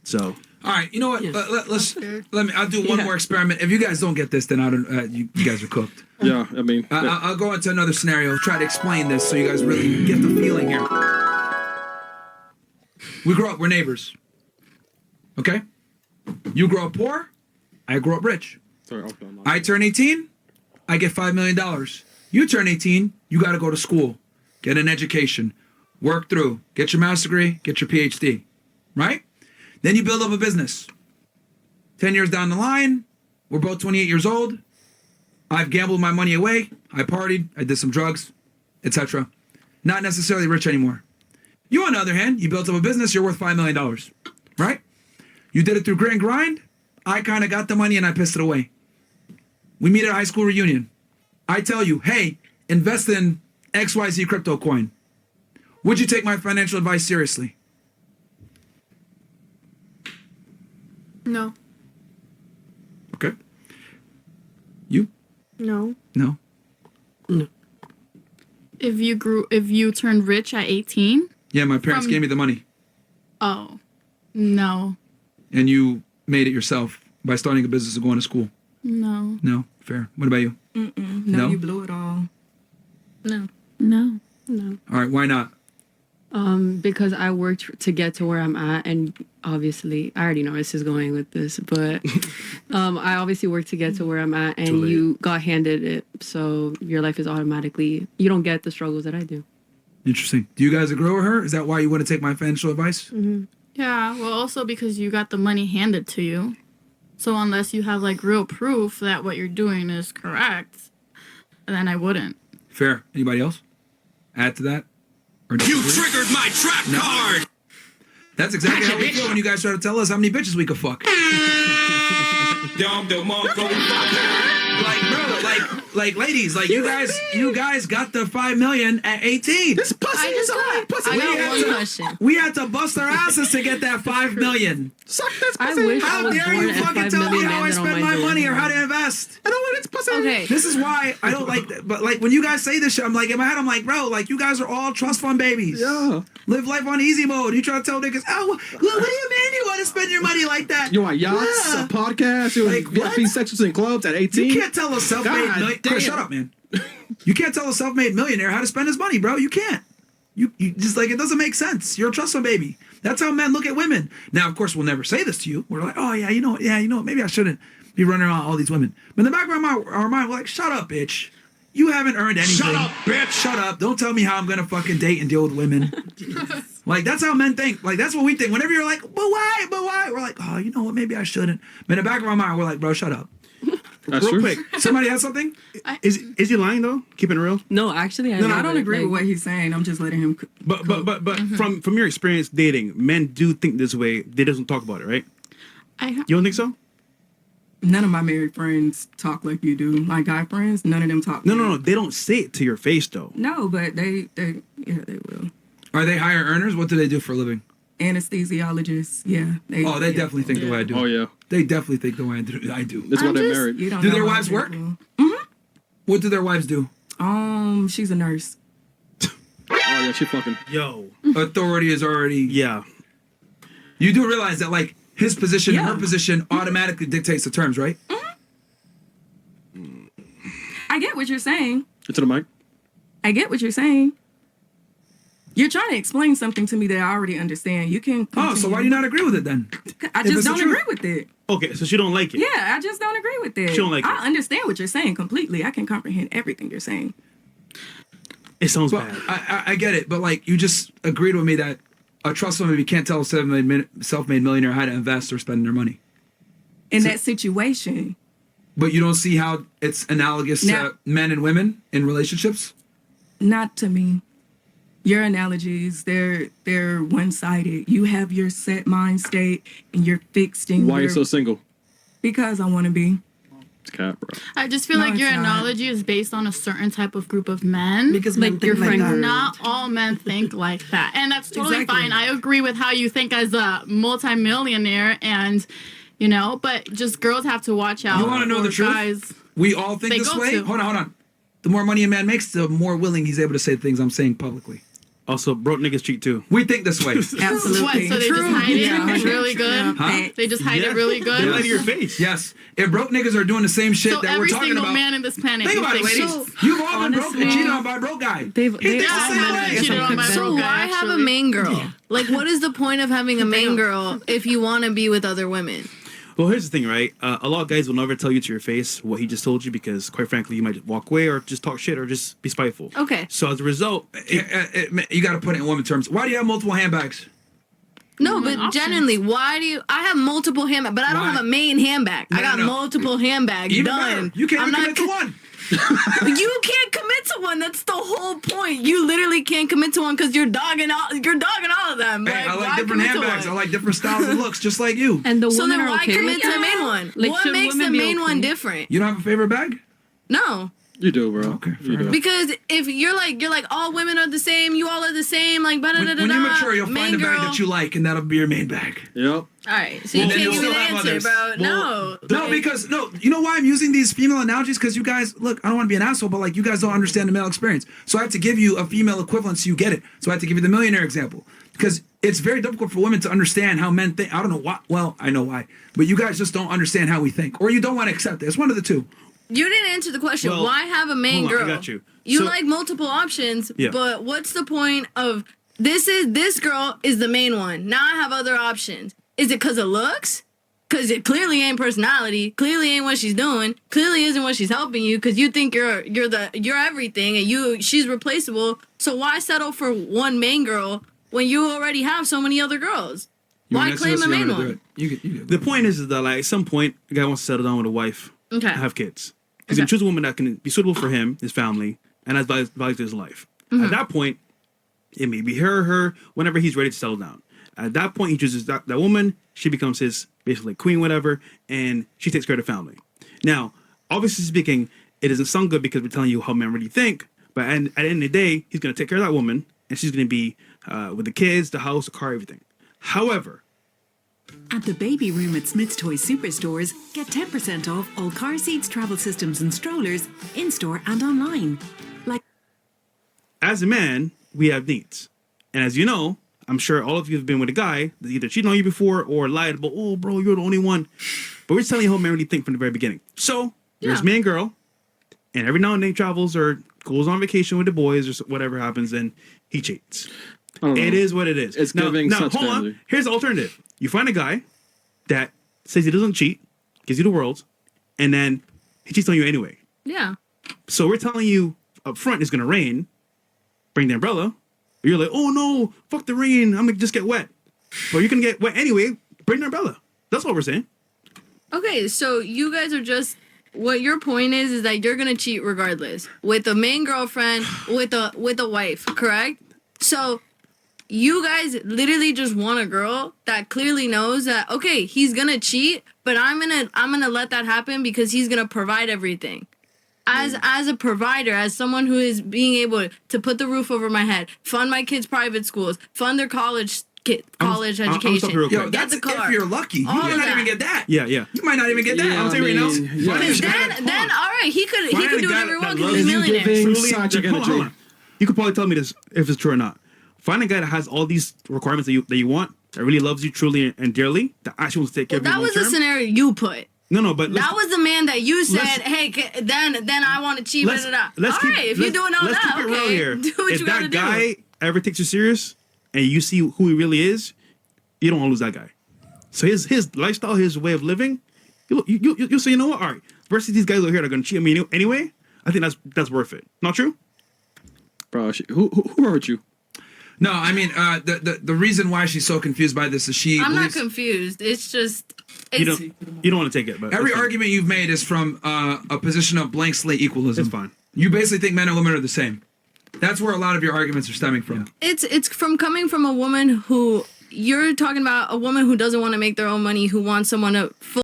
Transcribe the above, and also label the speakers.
Speaker 1: So.
Speaker 2: All right, you know what?
Speaker 3: Yes.
Speaker 2: I'll do one more experiment. If you guys don't get this, then I don't. You guys are cooked.
Speaker 1: Yeah, I mean,
Speaker 2: I'll go into another scenario. Try to explain this so you guys really get the feeling here. We grow up. We're neighbors. Okay. You grow up poor. I grow up rich.
Speaker 1: sorry,
Speaker 2: I turn 18. I get $5 million. You turn 18. You got to go to school, get an education, work through, get your master's degree, get your PhD, right? Then you build up a business. 10 years down the line, we're both 28 years old. I've gambled my money away. I partied. I did some drugs, etc. Not necessarily rich anymore. You, on the other hand, you built up a business. You're worth $5 million, right? You did it through grit and grind. I kind of got the money and I pissed it away. We meet at a high school reunion. I tell you, hey, invest in XYZ crypto coin. Would you take my financial advice seriously?
Speaker 4: No.
Speaker 2: Okay. You?
Speaker 4: No.
Speaker 2: No.
Speaker 3: No.
Speaker 4: If you turned rich at 18?
Speaker 2: Yeah, my parents gave me the money.
Speaker 4: Oh. No.
Speaker 2: And you made it yourself by starting a business and going to school.
Speaker 4: No.
Speaker 2: No? Fair. What about you?
Speaker 5: No, you blew it all.
Speaker 4: No. No.
Speaker 3: No.
Speaker 2: All right, why not?
Speaker 3: Because I worked to get to where I'm at, and obviously, I already know where this is going with this, but I obviously worked to get to where I'm at, and you got handed it, so your life is automatically, you don't get the struggles that I do.
Speaker 2: Interesting. Do you guys agree with her? Is that why you want to take my financial advice?
Speaker 3: Mm-hmm.
Speaker 4: Yeah, well, also because you got the money handed to you. So unless you have, like, real proof that what you're doing is correct, then I wouldn't.
Speaker 2: Fair. Anybody else? Add to that? Or
Speaker 6: You triggered my trap card!
Speaker 2: That's exactly how we feel when you guys try to tell us how many bitches we could fuck. Like, bro, like, ladies, like, you guys got the $5 million at 18.
Speaker 1: This pussy is a pussy.
Speaker 4: I got one question.
Speaker 2: We had to bust our asses to get that $5 million.
Speaker 1: Suck this
Speaker 3: I
Speaker 1: pussy.
Speaker 3: wish I
Speaker 2: How
Speaker 3: was
Speaker 2: dare
Speaker 3: born
Speaker 2: you
Speaker 3: at
Speaker 2: fucking
Speaker 3: 5
Speaker 2: tell me
Speaker 3: million
Speaker 2: how I
Speaker 3: and
Speaker 2: spend
Speaker 3: on
Speaker 2: my
Speaker 3: door.
Speaker 2: money or how to invest?
Speaker 1: I don't want this pussy.
Speaker 3: Okay.
Speaker 2: This is why I don't like that. But, like, when you guys say this shit, I'm like, in my head, I'm like, bro, like, you guys are all trust fund babies.
Speaker 1: Yeah.
Speaker 2: Live life on easy mode. You try to tell niggas, oh, what do you mean you want to spend your money like that?
Speaker 1: You want yachts,
Speaker 2: Yeah.
Speaker 1: a podcast, you
Speaker 2: Like,
Speaker 1: want
Speaker 2: what?
Speaker 1: VIP sections in clubs at 18?
Speaker 2: You can't tell a self-made
Speaker 1: God
Speaker 2: millionaire.
Speaker 1: damn.
Speaker 2: Chris, shut up, man. You can't tell a self-made millionaire how to spend his money, bro. You can't. You just, like, it doesn't make sense. You're a trust fund baby. That's how men look at women. Now, of course, we'll never say this to you. We're like, oh, yeah, you know what, maybe I shouldn't be running around all these women. But in the back of our mind, we're like, shut up, bitch. You haven't earned anything.
Speaker 6: Shut up, bitch!
Speaker 2: Shut up. Don't tell me how I'm going to fucking date and deal with women. Like, that's how men think. Like, that's what we think. Whenever you're like, but why? We're like, oh, you know what? Maybe I shouldn't. But in the back of our mind, we're like, bro, shut up.
Speaker 1: That's
Speaker 7: Real
Speaker 1: true.
Speaker 7: quick,
Speaker 2: Somebody has something?
Speaker 7: is he lying though? Keeping it real.
Speaker 3: No, actually,
Speaker 5: No, I
Speaker 3: never,
Speaker 5: don't agree
Speaker 3: like,
Speaker 5: with what he's saying. I'm just letting him.
Speaker 7: But from your experience dating, men do think this way. They doesn't talk about it, right? You don't think so?
Speaker 5: None of my married friends talk like you do. My guy friends, none of them talk.
Speaker 7: No. They don't say it to your face though.
Speaker 5: No, but they will.
Speaker 2: Are they higher earners? What do they do for a living?
Speaker 5: Anesthesiologists, yeah.
Speaker 2: They
Speaker 5: yeah.
Speaker 2: definitely think the way I do.
Speaker 1: Oh, yeah.
Speaker 2: They definitely think the way I do.
Speaker 1: That's why
Speaker 4: I'm
Speaker 1: they're
Speaker 4: just-
Speaker 1: married.
Speaker 5: You don't
Speaker 2: Do
Speaker 5: know
Speaker 2: their
Speaker 5: my
Speaker 2: wives work?
Speaker 5: people.
Speaker 2: What do their wives do?
Speaker 5: She's a nurse.
Speaker 1: Oh, yeah, she fucking.
Speaker 7: Yo.
Speaker 2: Authority is already...
Speaker 7: Yeah.
Speaker 2: You do realize that, like, his position and
Speaker 5: Yeah.
Speaker 2: her position automatically dictates the terms, right?
Speaker 5: I get what you're saying.
Speaker 1: To the mic.
Speaker 5: I get what you're saying. You're trying to explain something to me that I already understand. You can.
Speaker 2: Oh, so why do you not agree with it then?
Speaker 5: I
Speaker 2: if it's
Speaker 5: just
Speaker 2: the
Speaker 5: don't
Speaker 2: truth?
Speaker 5: agree with it.
Speaker 7: Okay, so she don't like it.
Speaker 5: Yeah, I just don't agree with it.
Speaker 7: She don't like it.
Speaker 5: I understand what you're saying completely. I can comprehend everything you're saying.
Speaker 7: It sounds
Speaker 2: But
Speaker 7: bad.
Speaker 2: I get it, but, like, you just agreed with me that a trust fund maybe can't tell a self-made millionaire how to invest or spend their money.
Speaker 5: In that situation,
Speaker 2: But you don't see how it's analogous
Speaker 5: Now-
Speaker 2: to men and women in relationships?
Speaker 5: not to me. Your analogies, they're one-sided. You have your set mind state and you're fixed in
Speaker 1: Why are you
Speaker 5: your,
Speaker 1: so single?
Speaker 5: because I want to be.
Speaker 1: It's cat, bro.
Speaker 4: I just feel
Speaker 5: No,
Speaker 4: like your
Speaker 5: it's not.
Speaker 4: analogy is based on a certain type of group of men.
Speaker 5: Because men
Speaker 4: like
Speaker 5: think
Speaker 4: your
Speaker 5: like
Speaker 4: friend
Speaker 5: that.
Speaker 4: group. Not all men think like that. And that's totally
Speaker 5: Exactly.
Speaker 4: fine. I agree with how you think as a multimillionaire and, but just girls have to watch out.
Speaker 2: You wanna know
Speaker 4: for
Speaker 2: the truth?
Speaker 4: guys.
Speaker 2: We all think
Speaker 4: They
Speaker 2: this
Speaker 4: go
Speaker 2: way?
Speaker 4: to.
Speaker 2: Hold on. The more money a man makes, the more willing he's able to say things I'm saying publicly.
Speaker 7: Also, broke niggas cheat too.
Speaker 2: We think this way.
Speaker 5: Absolutely.
Speaker 4: What? So they just hide it
Speaker 5: Yeah.
Speaker 4: really good?
Speaker 2: Huh?
Speaker 4: They just hide
Speaker 7: Yeah.
Speaker 4: it really
Speaker 7: They lie
Speaker 4: good?
Speaker 7: to your face.
Speaker 2: Yes. If broke niggas are doing the same shit
Speaker 4: So
Speaker 2: that we're
Speaker 4: every
Speaker 2: talking
Speaker 4: single
Speaker 2: about.
Speaker 4: man in this planet.
Speaker 2: Think
Speaker 4: you
Speaker 2: about it,
Speaker 4: think
Speaker 2: ladies.
Speaker 4: so?
Speaker 2: You've all been broke and
Speaker 3: Honestly,
Speaker 2: cheated on by a broke guy.
Speaker 3: They've
Speaker 2: He thinks
Speaker 4: all
Speaker 2: the same
Speaker 4: men
Speaker 2: way.
Speaker 4: have cheated on by
Speaker 8: So
Speaker 4: broke
Speaker 8: why
Speaker 4: guy,
Speaker 8: have a
Speaker 4: actually.
Speaker 8: main girl? Like, what is the point of having a main girl if you want to be with other women?
Speaker 7: Well, here's the thing, right? A lot of guys will never tell you to your face what he just told you because, quite frankly, you might walk away or just talk shit or just be spiteful.
Speaker 8: Okay.
Speaker 7: So as a result,
Speaker 2: You got to put it in woman terms. Why do you have multiple handbags?
Speaker 8: No, but
Speaker 4: options.
Speaker 8: genuinely, why do you? I have multiple handbags, but I don't
Speaker 2: Why?
Speaker 8: have a main handbag. I got
Speaker 2: No.
Speaker 8: multiple handbags.
Speaker 2: Even
Speaker 8: done.
Speaker 2: better. You can't
Speaker 8: I'm
Speaker 2: even
Speaker 8: not
Speaker 2: commit to one.
Speaker 8: You can't commit to one. That's the whole point. You literally can't commit to one because you're dogging all of them.
Speaker 2: Hey, I like
Speaker 8: why
Speaker 2: different
Speaker 8: commit to
Speaker 2: handbags. I
Speaker 8: one?
Speaker 2: like different styles and looks, just like you.
Speaker 3: And the
Speaker 8: So
Speaker 3: women
Speaker 8: then
Speaker 3: are
Speaker 8: why
Speaker 3: okay
Speaker 8: commit
Speaker 3: with
Speaker 8: to the
Speaker 3: that?
Speaker 8: main one?
Speaker 3: Like,
Speaker 8: What
Speaker 3: should
Speaker 8: makes the
Speaker 3: women be
Speaker 8: main
Speaker 3: okay?
Speaker 8: one different?
Speaker 2: You don't have a favorite bag?
Speaker 8: No.
Speaker 1: You do, bro.
Speaker 2: Okay, fair
Speaker 1: You do.
Speaker 2: enough.
Speaker 8: Because if you're like all women are the same, you all are the same, like
Speaker 2: When you mature, you'll
Speaker 8: main
Speaker 2: find a bag
Speaker 8: girl.
Speaker 2: that you like, and that'll be your main bag.
Speaker 1: Yep.
Speaker 8: All right, so you
Speaker 2: And then
Speaker 8: can't
Speaker 2: you'll
Speaker 8: give me
Speaker 2: still
Speaker 8: the
Speaker 2: have
Speaker 8: answer,
Speaker 2: others.
Speaker 8: bro.
Speaker 2: No, because you know why I'm using these female analogies? Because you guys, look, I don't want to be an asshole, but like you guys don't understand the male experience. So I have to give you a female equivalent so you get it. So I have to give you the millionaire example because it's very difficult for women to understand how men think. I don't know why. Well, I know why, but you guys just don't understand how we think, or you don't want to accept it. It's one of the two.
Speaker 8: You didn't answer the question.
Speaker 7: Well,
Speaker 8: Why have a main
Speaker 7: hold on,
Speaker 8: girl?
Speaker 7: I got you.
Speaker 8: You
Speaker 7: So-
Speaker 8: like multiple options,
Speaker 7: Yeah.
Speaker 8: but what's the point of this girl is the main one. Now I have other options. Is it because of looks? Because it clearly ain't personality. Clearly ain't what she's doing. Clearly isn't what she's helping you. Because you think you're everything and she's replaceable. So why settle for one main girl when you already have so many other girls? Why
Speaker 2: wanna
Speaker 8: claim
Speaker 2: answer
Speaker 8: a
Speaker 2: this or you
Speaker 8: main
Speaker 2: wanna do
Speaker 8: one?
Speaker 2: it? You get
Speaker 7: The point is that like at some point, a guy wants to settle down with a wife,
Speaker 8: Okay.
Speaker 7: and have kids. He's gonna choose a woman that can be suitable for him, his family, and has value to his life. At that point, it may be her, whenever he's ready to settle down. At that point, he chooses that woman. She becomes his basically queen, whatever, and she takes care of the family. Now, obviously speaking, it doesn't sound good because we're telling you how men really think. But at the end of the day, he's gonna take care of that woman, and she's gonna be with the kids, the house, the car, everything. However,
Speaker 9: At the baby room at Smith's Toy Superstores, get 10% off all car seats, travel systems, and strollers in store and online. Like
Speaker 7: as a man, we have needs. And as you know, I'm sure all of you have been with a guy that either cheated on you before or lied about, oh, bro, you're the only one. But we're just telling you how men really think from the very beginning. So there's
Speaker 8: Yeah.
Speaker 7: me and girl, and every now and then he travels or goes on vacation with the boys or whatever happens, and he cheats.
Speaker 1: I don't know.
Speaker 7: It is what it is.
Speaker 1: It's giving
Speaker 7: now,
Speaker 1: such
Speaker 7: hold
Speaker 1: family.
Speaker 7: on. Here's the alternative. You find a guy that says he doesn't cheat, gives you the world, and then he cheats on you anyway.
Speaker 8: Yeah.
Speaker 7: So we're telling you up front it's gonna rain. Bring the umbrella. You're like, oh no, fuck the rain. I'm gonna just get wet. But you're gonna get wet anyway. Bring the umbrella. That's what we're saying.
Speaker 8: Okay, so you guys are just what your point is that you're gonna cheat regardless with a main girlfriend, with a wife, correct? So you guys literally just want a girl that clearly knows that okay, he's gonna cheat, but I'm gonna let that happen because he's gonna provide everything. As a provider, as someone who is being able to put the roof over my head, fund my kids' private schools, fund their college
Speaker 7: I'm
Speaker 8: education.
Speaker 7: stopping real
Speaker 2: Yo,
Speaker 7: quick.
Speaker 2: that's
Speaker 8: the car.
Speaker 2: if you're lucky. You
Speaker 8: All
Speaker 2: might
Speaker 8: of
Speaker 2: not
Speaker 8: that.
Speaker 2: even get that.
Speaker 7: Yeah.
Speaker 2: You might not even get that.
Speaker 1: Yeah,
Speaker 2: I'll tell you right now.
Speaker 1: yeah.
Speaker 2: Find a guy
Speaker 8: Then
Speaker 2: that-
Speaker 8: all right, he could
Speaker 7: Find
Speaker 8: do
Speaker 7: a guy
Speaker 8: whatever he
Speaker 7: that
Speaker 8: wants because
Speaker 7: loves
Speaker 8: he's a
Speaker 1: you,
Speaker 8: millionaire.
Speaker 1: giving
Speaker 7: Truly,
Speaker 1: such
Speaker 7: hold on, hold
Speaker 1: energy.
Speaker 7: on. You could probably tell me this if it's true or not. Find a guy that has all these requirements that you want, that really loves you truly and dearly, that actually wants to take care
Speaker 8: That
Speaker 7: of you
Speaker 8: was
Speaker 7: long
Speaker 8: the
Speaker 7: term.
Speaker 8: scenario you put.
Speaker 7: No, but
Speaker 8: That was the man that you said,
Speaker 7: let's-
Speaker 8: hey, then I want to cheat.
Speaker 7: let's,
Speaker 8: Da, da, da.
Speaker 7: let's
Speaker 8: All
Speaker 7: keep,
Speaker 8: right, if you're doing all
Speaker 7: let's
Speaker 8: that,
Speaker 7: keep it real
Speaker 8: okay,
Speaker 7: here.
Speaker 8: do what
Speaker 7: if
Speaker 8: you
Speaker 7: that
Speaker 8: gotta
Speaker 7: guy
Speaker 8: do.
Speaker 7: ever takes you serious and you see who he really is, you don't want to lose that guy. So his lifestyle, his way of living, you'll say, you know what? All right. Versus these guys over here that are gonna cheat on me anyway. I think that's worth it. Not true?
Speaker 1: Bro, who hurt you?
Speaker 2: No, I mean, the reason why she's so confused by this is she
Speaker 8: I'm not
Speaker 2: believes
Speaker 8: confused. It's just
Speaker 7: You
Speaker 8: it's
Speaker 7: don't want to take it. But
Speaker 2: every
Speaker 7: it's fine.
Speaker 2: argument you've made is from a position of blank slate equalism.
Speaker 7: It's fine.
Speaker 2: You basically think men and women are the same. That's where a lot of your arguments are stemming from.
Speaker 8: it's from coming from a woman who you're talking about a woman who doesn't want to make their own money, who wants someone to